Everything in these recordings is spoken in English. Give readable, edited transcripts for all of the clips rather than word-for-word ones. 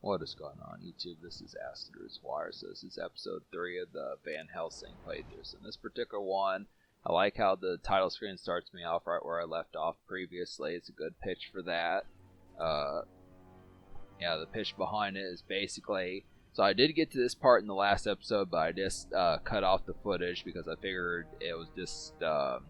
What is going on, YouTube? This is Aster's Wire. So this is episode 3 of the Van Helsing playthroughs. In this particular one, I like how the title screen starts me off right where I left off previously. It's a good pitch for that. The pitch behind it is basically... So I did get to this part in the last episode, but I just cut off the footage because I figured it was just... the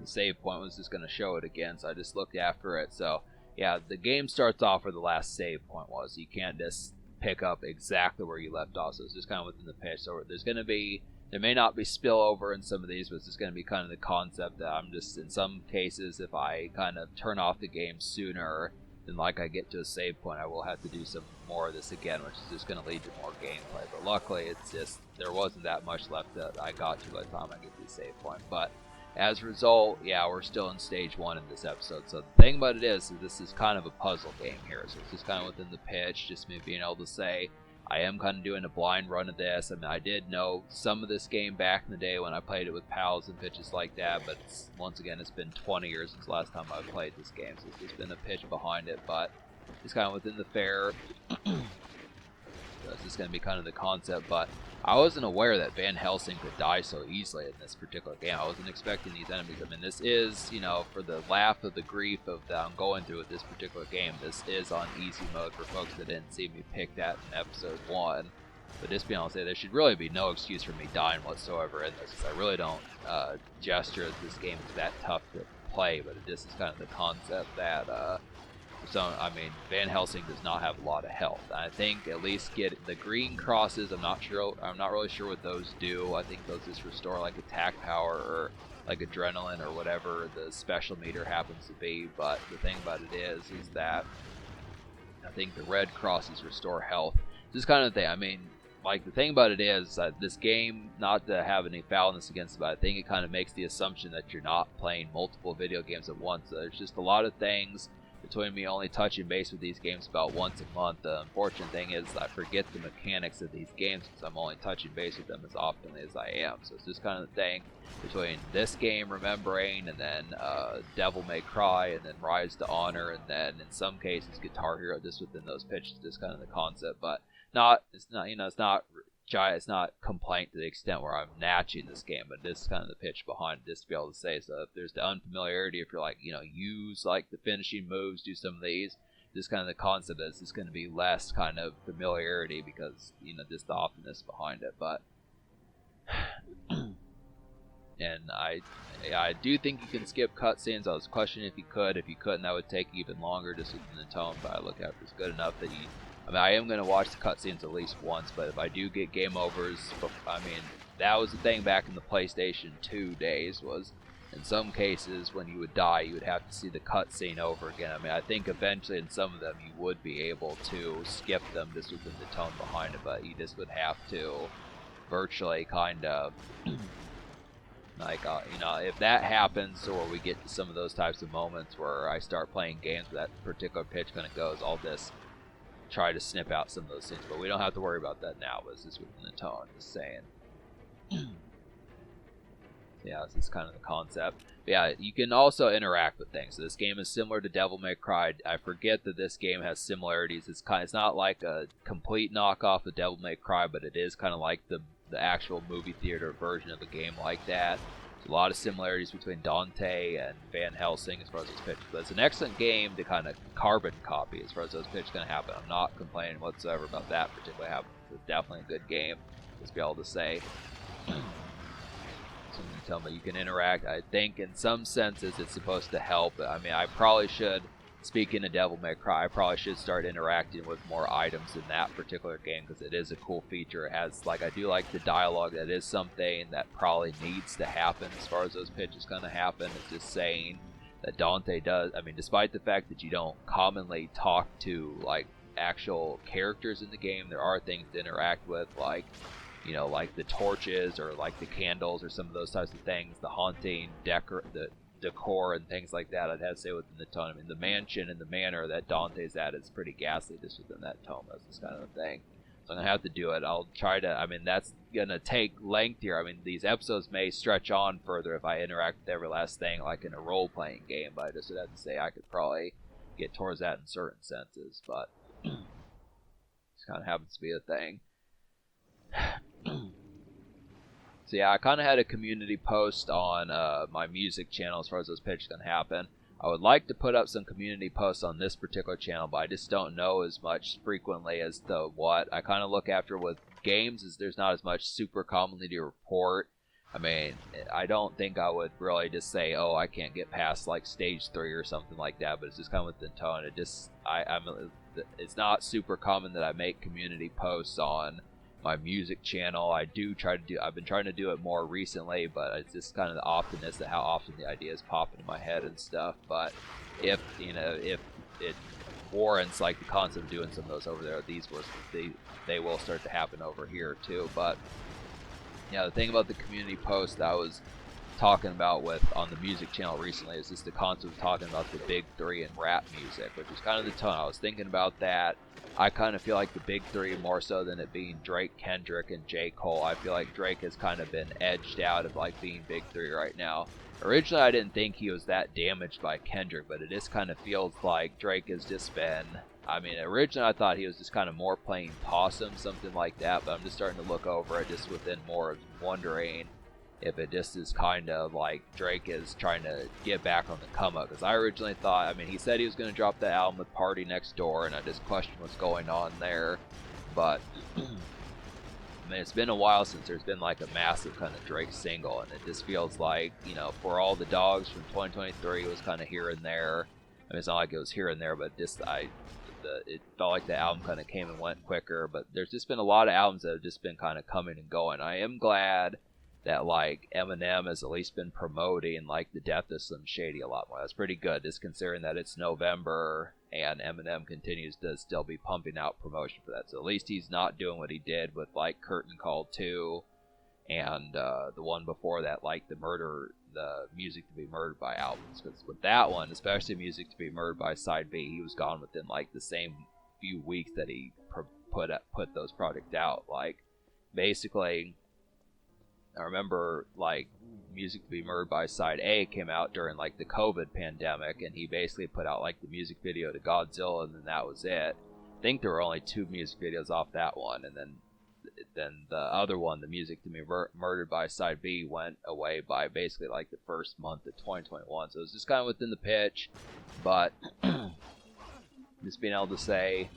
save point was just going to show it again, so I just looked after it. So... yeah, the game starts off where the last save point was. You can't just pick up exactly where you left off, so it's just kind of within the pitch. So there may not be spillover in some of these, but it's just going to be kind of the concept that I'm just, in some cases, if I kind of turn off the game sooner than like I get to a save point, I will have to do some more of this again, which is just going to lead to more gameplay. But luckily, it's just, there wasn't that much left that I got to by the time I get to the save point. But as a result, yeah, we're still in stage 1 in this episode. So the thing about it is this is kind of a puzzle game here. So it's just kind of within the pitch, just me being able to say, I am kind of doing a blind run of this. I mean, I did know some of this game back in the day when I played it with pals and pitches like that, but once again, it's been 20 years since the last time I played this game, so it's just been a pitch behind it, but it's kind of within the fair. So it's just going to be kind of the concept, but I wasn't aware that Van Helsing could die so easily in this particular game. I wasn't expecting these enemies. I mean, this is, for the laugh of the grief of that I'm going through with this particular game, this is on easy mode for folks that didn't see me pick that in episode 1. But just being able to say, there should really be no excuse for me dying whatsoever in this, because I really don't gesture that this game is that tough to play, but this is kind of the concept that... Van Helsing does not have a lot of health. I think at least get the green crosses. I'm not really sure what those do. I think those just restore like attack power or like adrenaline or whatever the special meter happens to be. But the thing about it is that I think the red crosses restore health. This kind of thing. I mean, like the thing about it is that this game, not to have any foulness against it, but I think it kind of makes the assumption that you're not playing multiple video games at once. So there's just a lot of things between me only touching base with these games about once a month. The unfortunate thing is I forget the mechanics of these games because I'm only touching base with them as often as I am. So it's just kind of the thing between this game remembering and then Devil May Cry and then Rise to Honor and then in some cases Guitar Hero, just within those pitches, just kind of the concept. But it's not complaint to the extent where I'm natching this game, but this is kind of the pitch behind it, just to be able to say. So if there's the unfamiliarity, if you're like, use like the finishing moves, do some of these, this kind of the concept is it's going to be less kind of familiarity because, just the often-ness behind it. But, and I do think you can skip cutscenes. I was questioning if you could. If you couldn't, that would take even longer just within the tone, but I look at it as good enough that I am going to watch the cutscenes at least once, but if I do get game overs, that was the thing back in the PlayStation 2 days, was in some cases when you would die, you would have to see the cutscene over again. I think eventually in some of them you would be able to skip them just within the tone behind it, but you just would have to virtually kind of, if that happens or we get to some of those types of moments where I start playing games where that particular pitch kind of goes, I'll just try to snip out some of those things, but we don't have to worry about that now. It's just within the tone, just saying. Yeah, this is kind of the concept. But yeah, you can also interact with things. So this game is similar to Devil May Cry. I forget that this game has similarities. It's not like a complete knockoff of Devil May Cry, but it is kind of like the actual movie theater version of a game like that. A lot of similarities between Dante and Van Helsing as far as those pitches. But it's an excellent game to kind of carbon copy as far as those pitches going to happen. I'm not complaining whatsoever about that particularly happening. It's definitely a good game, just be able to say. So you tell me you can interact. I think in some senses it's supposed to help. I probably should, speaking of Devil May Cry, I probably should start interacting with more items in that particular game because it is a cool feature. It has, I do like the dialogue. That is something that probably needs to happen as far as those pitches going to happen. It's just saying that Dante does, despite the fact that you don't commonly talk to, actual characters in the game, there are things to interact with, like the torches or, the candles or some of those types of things, the haunting decor and things like that. I'd have to say within the tone. The mansion and the manor that Dante's at is pretty ghastly just within that tone. That's just kind of the thing. So I'm going to have to do it. I'll try to, that's going to take length here. These episodes may stretch on further if I interact with every last thing like in a role-playing game, but I just would have to say I could probably get towards that in certain senses. But kind of happens to be a thing. So yeah, I kind of had a community post on my music channel as far as those pitches can happen. I would like to put up some community posts on this particular channel, but I just don't know as much frequently as to what I kind of look after with games. Is there's not as much super commonly to report. I mean, I don't think I would really just say, oh, I can't get past like stage 3 or something like that. But it's just kind of with the tone. It just it's not super common that I make community posts on my music channel. I've been trying to do it more recently, but it's just kind of the often how often the ideas pop into my head and stuff. But if it warrants like the concept of doing some of those over there, they will start to happen over here too. But yeah, the thing about the community post that I was talking about on the music channel recently is just the concept of talking about the big 3 in rap music, which is kind of the tone. I was thinking about that. I kind of feel like the big 3 more so than it being Drake, Kendrick, and J. Cole. I feel like Drake has kind of been edged out of like being big 3 right now. Originally, I didn't think he was that damaged by Kendrick, but it just kind of feels like Drake has just been... I mean, originally I thought he was just kind of more playing possum, something like that, but I'm just starting to look over it just within more of wondering if it just is kind of like Drake is trying to get back on the come up. Because I originally thought, I mean, he said he was going to drop the album with Party Next Door, and I just questioned what's going on there. But I mean, it's been a while since there's been like a massive kind of Drake single, and it just feels like, For All the Dogs from 2023 was kind of here and there. I mean, it's not like it was here and there, but just it felt like the album kind of came and went quicker. But there's just been a lot of albums that have just been kind of coming and going. I am glad that like Eminem has at least been promoting like the death of Slim Shady a lot more. That's pretty good, just considering that it's November and Eminem continues to still be pumping out promotion for that. So at least he's not doing what he did with like Curtain Call 2 and the one before that, like the Music to Be Murdered By albums. Because with that one, especially Music to Be Murdered By Side B, he was gone within like the same few weeks that he put those projects out. Like basically, I remember like Music to Be Murdered By Side A came out during like the COVID pandemic, and he basically put out like the music video to Godzilla, and then that was it. I think there were only 2 music videos off that one, and then the other one, the Music to Be Murdered By Side B, went away by basically like the first month of 2021. So it was just kind of within the pitch, but just being able to say,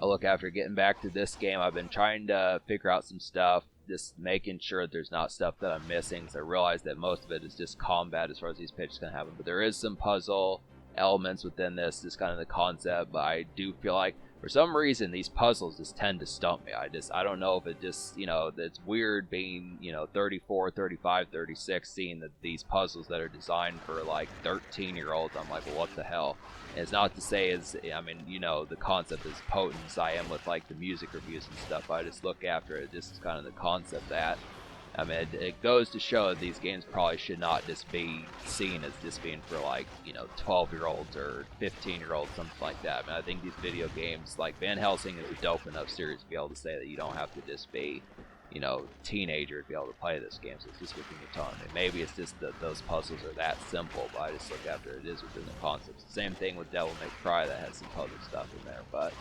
look, after getting back to this game, I've been trying to figure out some stuff, just making sure there's not stuff that I'm missing, because I realize that most of it is just combat as far as these pitches can happen. But there is some puzzle elements within this, just kind of the concept. But I do feel like for some reason these puzzles just tend to stump me. I don't know if it just, it's weird being, 34, 35, 36, seeing that these puzzles that are designed for like 13-year-olds, I'm like, well, what the hell? And it's not to say the concept is potent as I am with like the music reviews and stuff. I just look after it, just kind of the concept that, I mean, it goes to show that these games probably should not just be seen as just being for like, 12-year-olds or 15-year-olds, something like that. I mean, I think these video games, like Van Helsing is a dope enough series to be able to say that you don't have to just be, teenager to be able to play this game. So it's just within your tone. And maybe it's just that those puzzles are that simple, but I just look after it is within the concepts. Same thing with Devil May Cry that has some puzzle stuff in there, but...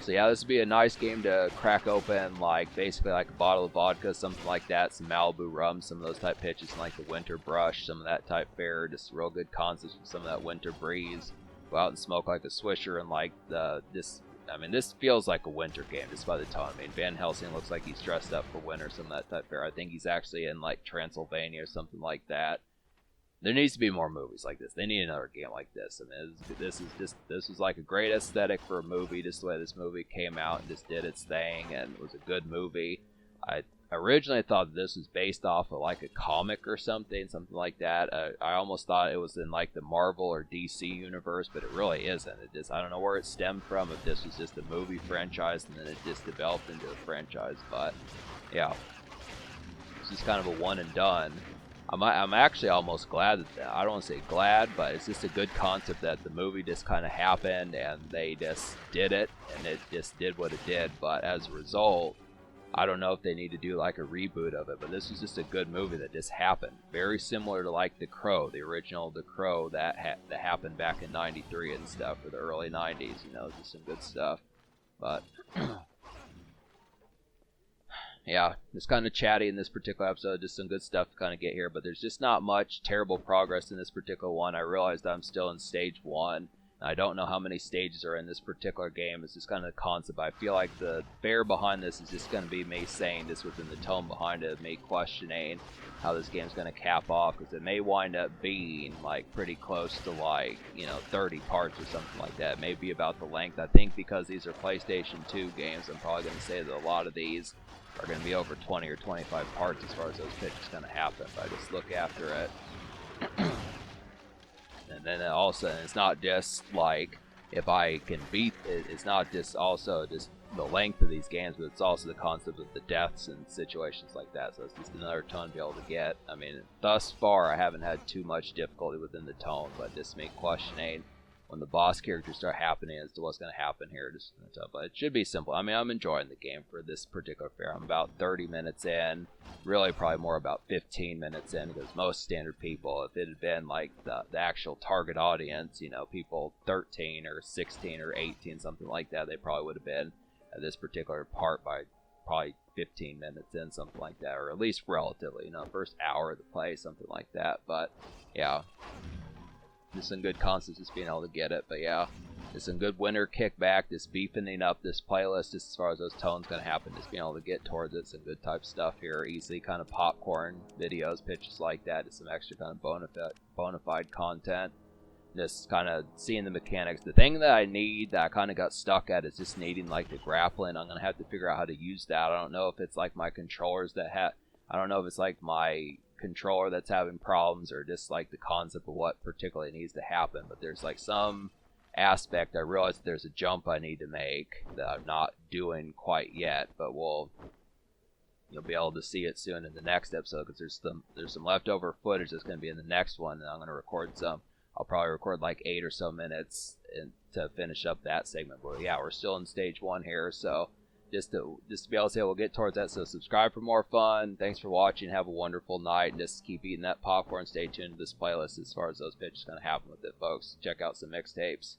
So yeah, this would be a nice game to crack open, like basically like a bottle of vodka, something like that, some Malibu rum, some of those type pitches, like the Winter Brush, some of that type fare, just real good concepts with some of that winter breeze. Go out and smoke like a Swisher, and like this feels like a winter game just by the tone. I mean, Van Helsing looks like he's dressed up for winter, some of that type fare. I think he's actually in like Transylvania or something like that. There needs to be more movies like this. They need another game like this. I mean, this was like a great aesthetic for a movie, just the way this movie came out and just did its thing, and it was a good movie. I originally thought that this was based off of like a comic or something like that. I almost thought it was in like the Marvel or DC universe, but it really isn't. I don't know where it stemmed from, if this was just a movie franchise and then it just developed into a franchise. But yeah, this is kind of a one and done. I'm actually almost glad that, I don't want to say glad, but it's just a good concept that the movie just kind of happened and they just did it, and it just did what it did. But as a result, I don't know if they need to do like a reboot of it, but this was just a good movie that just happened. Very similar to like The Crow, the original The Crow that happened back in '93 and stuff, or the early '90s. Just some good stuff. But yeah, it's kind of chatty in this particular episode. Just some good stuff to kind of get here, but there's just not much terrible progress in this particular one. I realized I'm still in stage 1. I don't know how many stages are in this particular game. It's just kind of the concept. I feel like the bear behind this is just going to be me saying this within the tone behind it, me questioning how this game's going to cap off, because it may wind up being like pretty close to like 30 parts or something like that. It may be about the length. I think because these are PlayStation 2 games, I'm probably going to say that a lot of these are going to be over 20 or 25 parts as far as those pitches going to happen. If I just look after it. And then also, it's not just like if I can beat it, it's not just also just the length of these games, but it's also the concept of the deaths and situations like that. So it's just another tone to be able to get. I mean, thus far, I haven't had too much difficulty within the tone, but just me questioning when the boss characters start happening as to what's going to happen here. But it should be simple. I mean, I'm enjoying the game for this particular fair. I'm about 30 minutes in. Really, probably more about 15 minutes in, because most standard people, if it had been like the actual target audience, people 13 or 16 or 18, something like that, they probably would have been at this particular part by probably 15 minutes in, something like that, or at least relatively, first hour of the play, something like that. But yeah, just some good concepts, just being able to get it. But yeah, just some good winter kickback, just beefing up this playlist just as far as those tones going to happen, just being able to get towards it. Some good type stuff here, easily kind of popcorn videos, pitches like that, just some extra kind of bona fide content. Just kind of seeing the mechanics. The thing that I need, that I kind of got stuck at, is just needing like the grappling. I'm going to have to figure out how to use that. I don't know if it's like my controllers I don't know if it's like my controller that's having problems, or just like the concept of what particularly needs to happen. But there's like some aspect, I realize there's a jump I need to make that I'm not doing quite yet, but you'll be able to see it soon in the next episode, because there's some leftover footage that's going to be in the next one, and I'm going to record some. I'll probably record like 8 or so minutes to finish up that segment. But yeah, we're still in stage 1 here, so just to be able to say we'll get towards that. So subscribe for more fun. Thanks for watching. Have a wonderful night, and just keep eating that popcorn. Stay tuned to this playlist as far as those pitches going to happen with it, folks. Check out some mixtapes.